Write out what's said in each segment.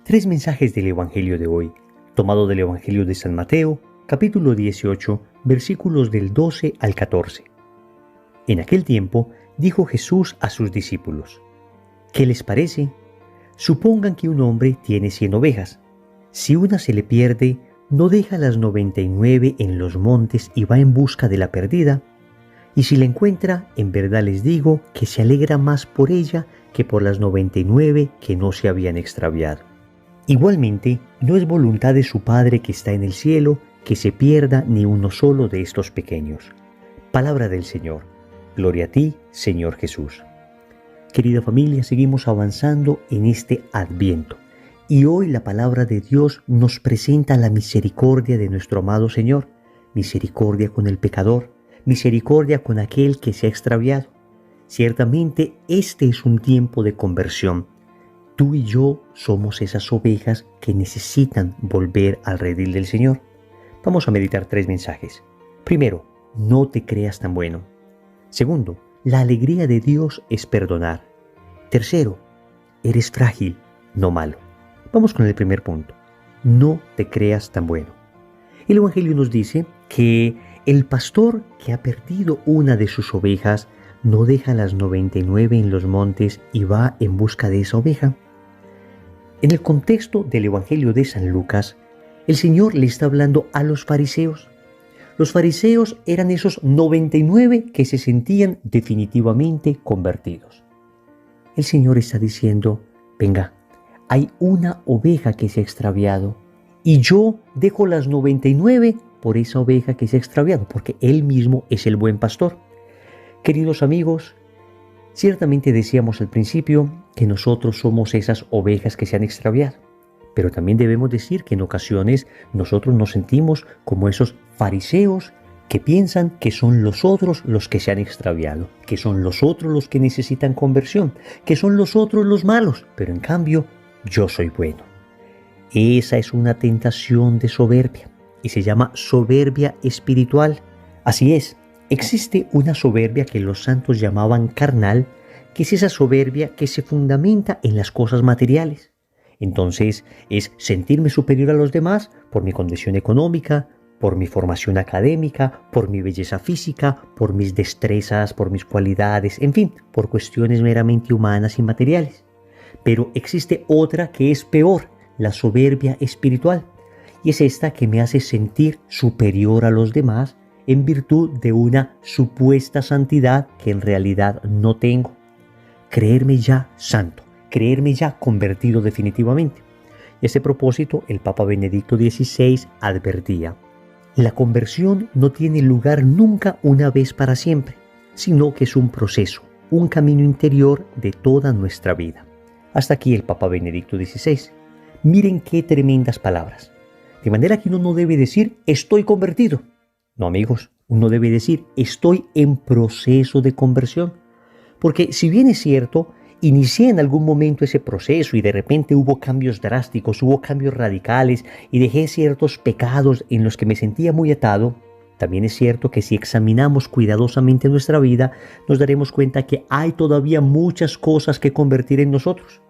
Tres mensajes del Evangelio de hoy, tomado del Evangelio de San Mateo, capítulo 18, versículos del 12 al 14. En aquel tiempo dijo Jesús a sus discípulos: ¿Qué les parece? Supongan que un hombre tiene 100 ovejas. Si una se le pierde, ¿no deja las 99 en los montes y va en busca de la perdida? Y si la encuentra, en verdad les digo que se alegra más por ella que por las 99 que no se habían extraviado. Igualmente, no es voluntad de su Padre que está en el cielo que se pierda ni uno solo de estos pequeños. Palabra del Señor. Gloria a ti, Señor Jesús. Querida familia, seguimos avanzando en este Adviento. Y hoy la palabra de Dios nos presenta la misericordia de nuestro amado Señor. Misericordia con el pecador, misericordia con aquel que se ha extraviado. Ciertamente este es un tiempo de conversión. Tú y yo somos esas ovejas que necesitan volver al redil del Señor. Vamos a meditar tres mensajes. Primero, no te creas tan bueno. Segundo, la alegría de Dios es perdonar. Tercero, eres frágil, no malo. Vamos con el primer punto. No te creas tan bueno. El Evangelio nos dice que el pastor que ha perdido una de sus ovejas no deja las 99 en los montes y va en busca de esa oveja. En el contexto del Evangelio de San Lucas, el Señor le está hablando a los fariseos. Los fariseos eran esos 99 que se sentían definitivamente convertidos. El Señor está diciendo: venga, hay una oveja que se ha extraviado y yo dejo las 99 por esa oveja que se ha extraviado, porque Él mismo es el buen pastor. Queridos amigos, ciertamente decíamos al principio que nosotros somos esas ovejas que se han extraviado, pero también debemos decir que en ocasiones nosotros nos sentimos como esos fariseos que piensan que son los otros los que se han extraviado, que son los otros los que necesitan conversión, que son los otros los malos, pero en cambio yo soy bueno. Esa es una tentación de soberbia y se llama soberbia espiritual. Así es. Existe una soberbia que los santos llamaban carnal, que es esa soberbia que se fundamenta en las cosas materiales. Entonces es sentirme superior a los demás por mi condición económica, por mi formación académica, por mi belleza física, por mis destrezas, por mis cualidades, en fin, por cuestiones meramente humanas y materiales. Pero existe otra que es peor, la soberbia espiritual, y es esta que me hace sentir superior a los demás en virtud de una supuesta santidad que en realidad no tengo. Creerme ya santo, creerme ya convertido definitivamente. Y a ese propósito, el Papa Benedicto XVI advertía: la conversión no tiene lugar nunca una vez para siempre, sino que es un proceso, un camino interior de toda nuestra vida. Hasta aquí el Papa Benedicto XVI. Miren qué tremendas palabras. De manera que uno no debe decir estoy convertido. No, amigos, uno debe decir estoy en proceso de conversión. Porque si bien es cierto, inicié en algún momento ese proceso y de repente hubo cambios drásticos, hubo cambios radicales y dejé ciertos pecados en los que me sentía muy atado, también es cierto que si examinamos cuidadosamente nuestra vida, nos daremos cuenta que hay todavía muchas cosas que convertir en nosotros.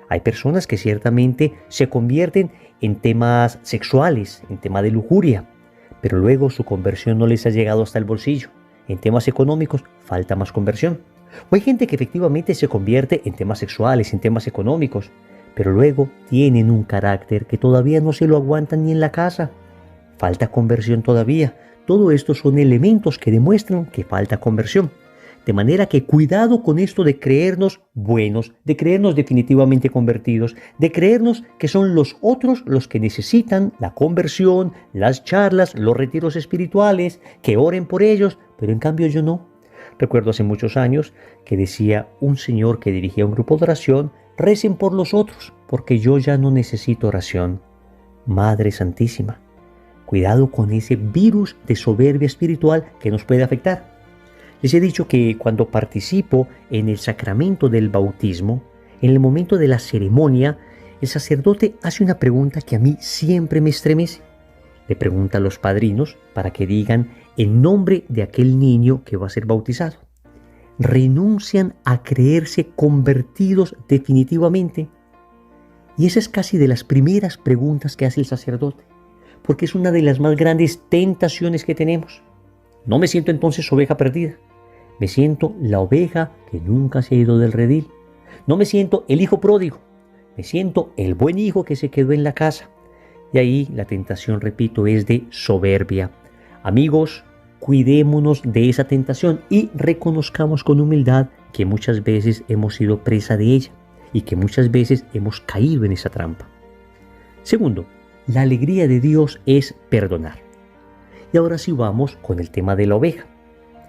Hay personas que ciertamente se convierten en temas sexuales, en tema de lujuria, pero luego su conversión no les ha llegado hasta el bolsillo. En temas económicos falta más conversión. O hay gente que efectivamente se convierte en temas sexuales, en temas económicos, pero luego tienen un carácter que todavía no se lo aguantan ni en la casa. Falta conversión todavía. Todo esto son elementos que demuestran que falta conversión. De manera que cuidado con esto de creernos buenos, de creernos definitivamente convertidos, de creernos que son los otros los que necesitan la conversión, las charlas, los retiros espirituales, que oren por ellos, pero en cambio yo no. Recuerdo hace muchos años que decía un señor que dirigía un grupo de oración: recen por los otros, porque yo ya no necesito oración. Madre Santísima, cuidado con ese virus de soberbia espiritual que nos puede afectar. Les he dicho que cuando participo en el sacramento del bautismo, en el momento de la ceremonia, el sacerdote hace una pregunta que a mí siempre me estremece. Le pregunta a los padrinos para que digan el nombre de aquel niño que va a ser bautizado. ¿Renuncian a creerse convertidos definitivamente? Y esa es casi de las primeras preguntas que hace el sacerdote, porque es una de las más grandes tentaciones que tenemos. No me siento entonces oveja perdida, me siento la oveja que nunca se ha ido del redil. No me siento el hijo pródigo, me siento el buen hijo que se quedó en la casa. Y ahí la tentación, repito, es de soberbia. Amigos, cuidémonos de esa tentación y reconozcamos con humildad que muchas veces hemos sido presa de ella y que muchas veces hemos caído en esa trampa. Segundo, la alegría de Dios es perdonar. Y ahora sí vamos con el tema de la oveja.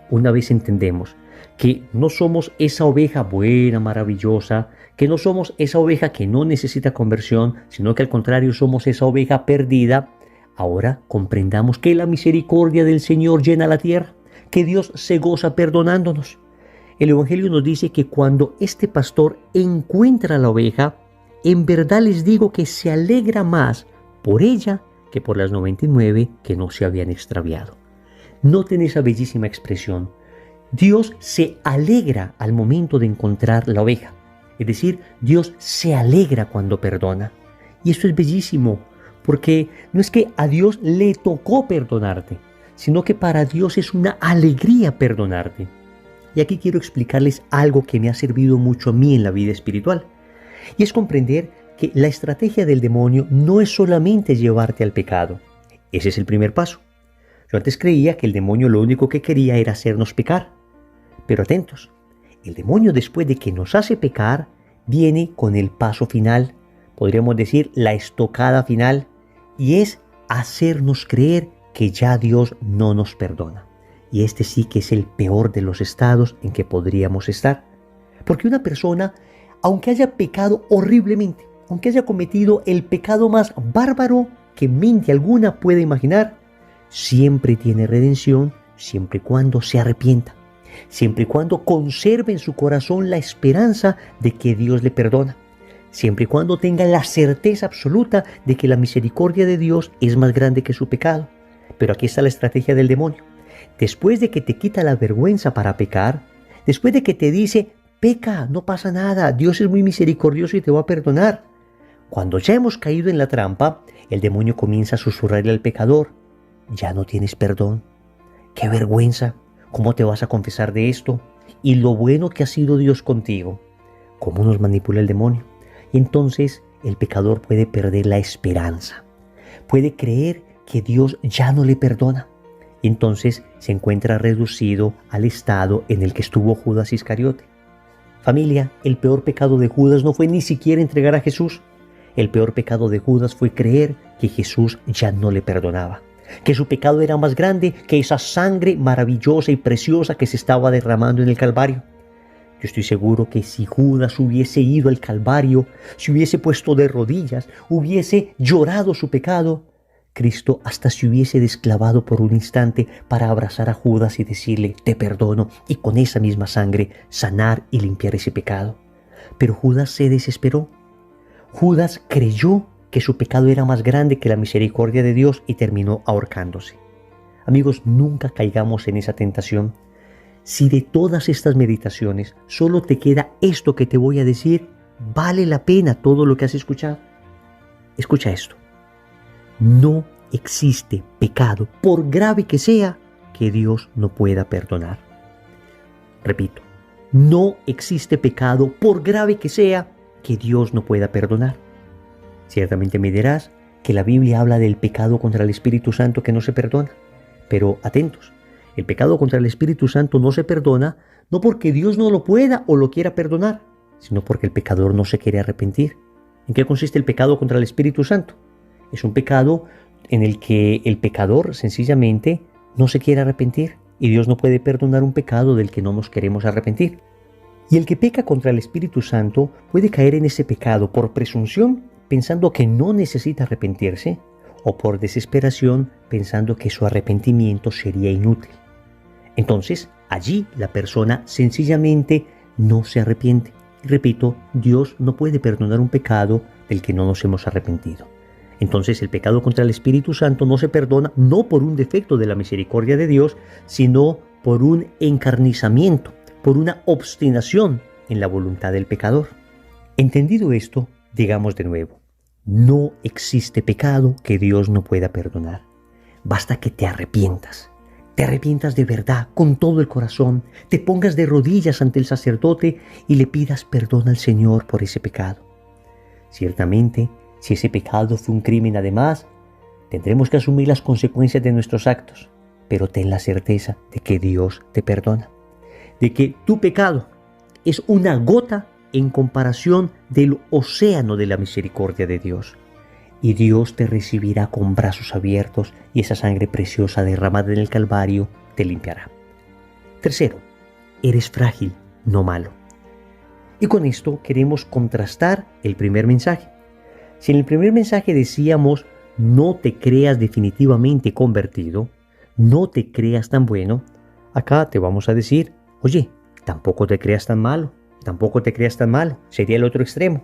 Una vez entendemos que no somos esa oveja buena, maravillosa, que no somos esa oveja que no necesita conversión, sino que al contrario somos esa oveja perdida, ahora comprendamos que la misericordia del Señor llena la tierra, que Dios se goza perdonándonos. El Evangelio nos dice que cuando este pastor encuentra a la oveja, en verdad les digo que se alegra más por ella que por las 99 que no se habían extraviado. Noten esa bellísima expresión. Dios se alegra al momento de encontrar la oveja. Es decir, Dios se alegra cuando perdona. Y esto es bellísimo, porque no es que a Dios le tocó perdonarte, sino que para Dios es una alegría perdonarte. Y aquí quiero explicarles algo que me ha servido mucho a mí en la vida espiritual. Y es comprender que la estrategia del demonio no es solamente llevarte al pecado. Ese es el primer paso. Yo antes creía que el demonio lo único que quería era hacernos pecar. Pero atentos, el demonio después de que nos hace pecar, viene con el paso final, podríamos decir la estocada final, y es hacernos creer que ya Dios no nos perdona. Y este sí que es el peor de los estados en que podríamos estar. Porque una persona, aunque haya pecado horriblemente, aunque haya cometido el pecado más bárbaro que mente alguna puede imaginar, siempre tiene redención siempre y cuando se arrepienta, siempre y cuando conserve en su corazón la esperanza de que Dios le perdona, siempre y cuando tenga la certeza absoluta de que la misericordia de Dios es más grande que su pecado. Pero aquí está la estrategia del demonio. Después de que te quita la vergüenza para pecar, después de que te dice, peca, no pasa nada, Dios es muy misericordioso y te va a perdonar. Cuando ya hemos caído en la trampa, el demonio comienza a susurrarle al pecador, ya no tienes perdón, qué vergüenza, ¿cómo te vas a confesar de esto? Y lo bueno que ha sido Dios contigo. ¿Cómo nos manipula el demonio? Y entonces el pecador puede perder la esperanza, puede creer que Dios ya no le perdona. Y entonces se encuentra reducido al estado en el que estuvo Judas Iscariote. Familia, el peor pecado de Judas no fue ni siquiera entregar a Jesús. El peor pecado de Judas fue creer que Jesús ya no le perdonaba, que su pecado era más grande que esa sangre maravillosa y preciosa que se estaba derramando en el Calvario. Yo estoy seguro que si Judas hubiese ido al Calvario, se hubiese puesto de rodillas, hubiese llorado su pecado, Cristo hasta se hubiese desclavado por un instante para abrazar a Judas y decirle, te perdono, y con esa misma sangre sanar y limpiar ese pecado. Pero Judas se desesperó. Judas creyó que su pecado era más grande que la misericordia de Dios y terminó ahorcándose. Amigos, nunca caigamos en esa tentación. Si de todas estas meditaciones solo te queda esto que te voy a decir, vale la pena todo lo que has escuchado. Escucha esto. No existe pecado, por grave que sea, que Dios no pueda perdonar. Repito, no existe pecado, por grave que sea, que Dios no pueda perdonar. Ciertamente me dirás que la Biblia habla del pecado contra el Espíritu Santo que no se perdona. Pero atentos, el pecado contra el Espíritu Santo no se perdona no porque Dios no lo pueda o lo quiera perdonar, sino porque el pecador no se quiere arrepentir. ¿En qué consiste el pecado contra el Espíritu Santo? Es un pecado en el que el pecador sencillamente no se quiere arrepentir y Dios no puede perdonar un pecado del que no nos queremos arrepentir. Y el que peca contra el Espíritu Santo puede caer en ese pecado por presunción, pensando que no necesita arrepentirse, o por desesperación, pensando que su arrepentimiento sería inútil. Entonces, allí la persona sencillamente no se arrepiente. Y repito, Dios no puede perdonar un pecado del que no nos hemos arrepentido. Entonces el pecado contra el Espíritu Santo no se perdona no por un defecto de la misericordia de Dios, sino por un encarnizamiento, por una obstinación en la voluntad del pecador. Entendido esto, digamos de nuevo, no existe pecado que Dios no pueda perdonar. Basta que te arrepientas de verdad, con todo el corazón, te pongas de rodillas ante el sacerdote y le pidas perdón al Señor por ese pecado. Ciertamente, si ese pecado fue un crimen además, tendremos que asumir las consecuencias de nuestros actos, pero ten la certeza de que Dios te perdona, de que tu pecado es una gota en comparación del océano de la misericordia de Dios. Y Dios te recibirá con brazos abiertos y esa sangre preciosa derramada en el Calvario te limpiará. Tercero, eres frágil, no malo. Y con esto queremos contrastar el primer mensaje. Si en el primer mensaje decíamos, no te creas definitivamente convertido, no te creas tan bueno, acá te vamos a decir, oye, tampoco te creas tan malo, tampoco te creas tan malo, sería el otro extremo.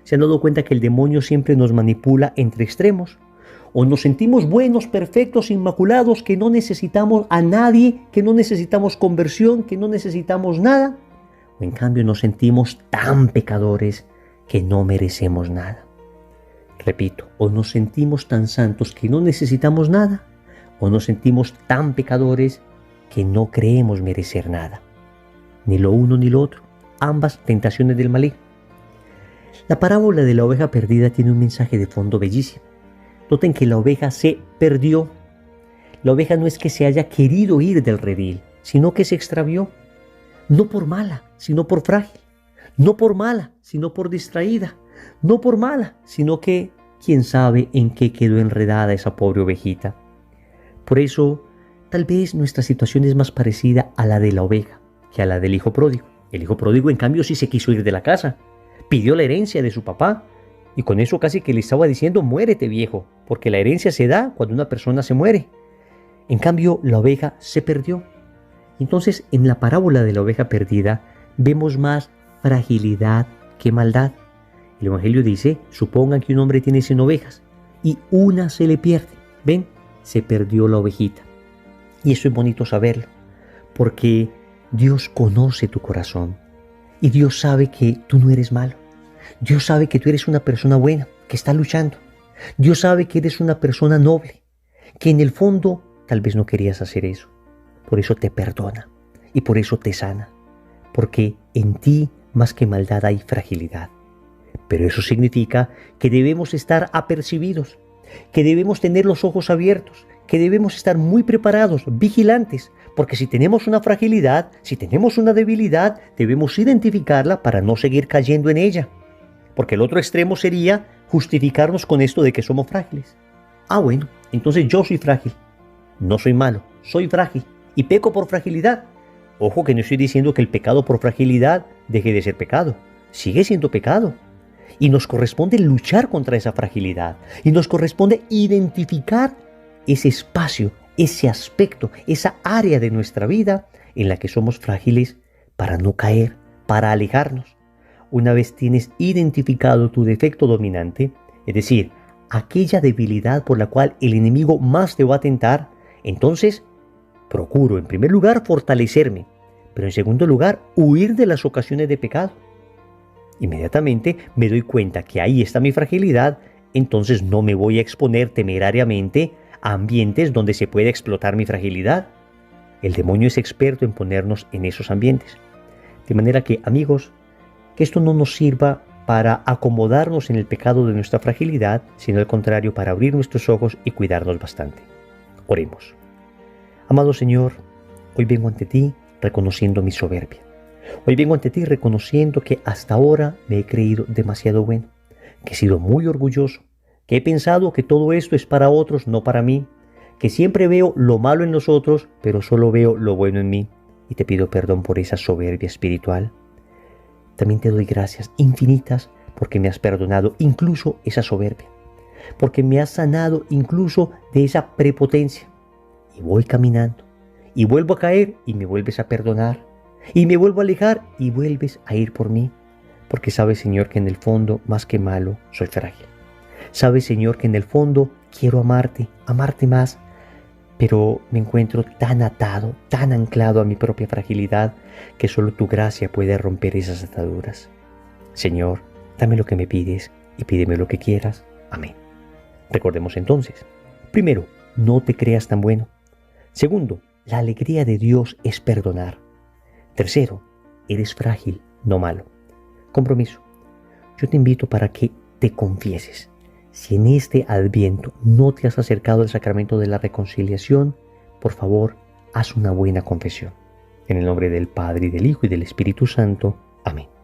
¿Se han dado cuenta que el demonio siempre nos manipula entre extremos? O nos sentimos buenos, perfectos, inmaculados, que no necesitamos a nadie, que no necesitamos conversión, que no necesitamos nada. O en cambio nos sentimos tan pecadores que no merecemos nada. Repito, o nos sentimos tan santos que no necesitamos nada, o nos sentimos tan pecadores que no creemos merecer nada. Ni lo uno ni lo otro, ambas tentaciones del maligno. La parábola de la oveja perdida tiene un mensaje de fondo bellísimo. Noten que la oveja se perdió. La oveja no es que se haya querido ir del redil, sino que se extravió. No por mala, sino por frágil. No por mala, sino por distraída. No por mala, sino que quién sabe en qué quedó enredada esa pobre ovejita. Por eso, tal vez nuestra situación es más parecida a la de la oveja que a la del hijo pródigo. El hijo pródigo, en cambio, sí se quiso ir de la casa. Pidió la herencia de su papá y con eso casi que le estaba diciendo, muérete viejo, porque la herencia se da cuando una persona se muere. En cambio, la oveja se perdió. Entonces, en la parábola de la oveja perdida, vemos más fragilidad que maldad. El Evangelio dice, supongan que un hombre tiene 100 ovejas y una se le pierde. ¿Ven? Se perdió la ovejita. Y eso es bonito saberlo, porque Dios conoce tu corazón. Y Dios sabe que tú no eres malo. Dios sabe que tú eres una persona buena, que está luchando. Dios sabe que eres una persona noble, que en el fondo tal vez no querías hacer eso. Por eso te perdona y por eso te sana. Porque en ti más que maldad hay fragilidad. Pero eso significa que debemos estar apercibidos, que debemos tener los ojos abiertos, que debemos estar muy preparados, vigilantes, porque si tenemos una fragilidad, si tenemos una debilidad, debemos identificarla para no seguir cayendo en ella. Porque el otro extremo sería justificarnos con esto de que somos frágiles. Ah, bueno, entonces yo soy frágil. No soy malo, soy frágil y peco por fragilidad. Ojo que no estoy diciendo que el pecado por fragilidad deje de ser pecado. Sigue siendo pecado. Y nos corresponde luchar contra esa fragilidad. Y nos corresponde identificar ese espacio, ese aspecto, esa área de nuestra vida en la que somos frágiles para no caer, para alejarnos. Una vez tienes identificado tu defecto dominante, es decir, aquella debilidad por la cual el enemigo más te va a tentar, entonces procuro en primer lugar fortalecerme, pero en segundo lugar huir de las ocasiones de pecado. Inmediatamente me doy cuenta que ahí está mi fragilidad, entonces no me voy a exponer temerariamente a ambientes donde se puede explotar mi fragilidad. El demonio es experto en ponernos en esos ambientes. De manera que, amigos, que esto no nos sirva para acomodarnos en el pecado de nuestra fragilidad, sino al contrario, para abrir nuestros ojos y cuidarnos bastante. Oremos. Amado Señor, hoy vengo ante ti reconociendo mi soberbia. Hoy vengo ante ti reconociendo que hasta ahora me he creído demasiado bueno, que he sido muy orgulloso, que he pensado que todo esto es para otros, no para mí, que siempre veo lo malo en los otros, pero solo veo lo bueno en mí, y te pido perdón por esa soberbia espiritual. También te doy gracias infinitas porque me has perdonado incluso esa soberbia, porque me has sanado incluso de esa prepotencia. Y voy caminando, y vuelvo a caer, y me vuelves a perdonar, y me vuelvo a alejar, y vuelves a ir por mí, porque sabes, Señor, que en el fondo, más que malo, soy frágil. Sabes, Señor, que en el fondo quiero amarte más, pero me encuentro tan atado, tan anclado a mi propia fragilidad, que solo tu gracia puede romper esas ataduras. Señor, dame lo que me pides, y pídeme lo que quieras. Amén. Recordemos entonces, primero, no te creas tan bueno. Segundo, la alegría de Dios es perdonar. Tercero, eres frágil, no malo. Compromiso. Yo te invito para que te confieses. Si en este Adviento no te has acercado al sacramento de la reconciliación, por favor, haz una buena confesión. En el nombre del Padre, y del Hijo, y del Espíritu Santo. Amén.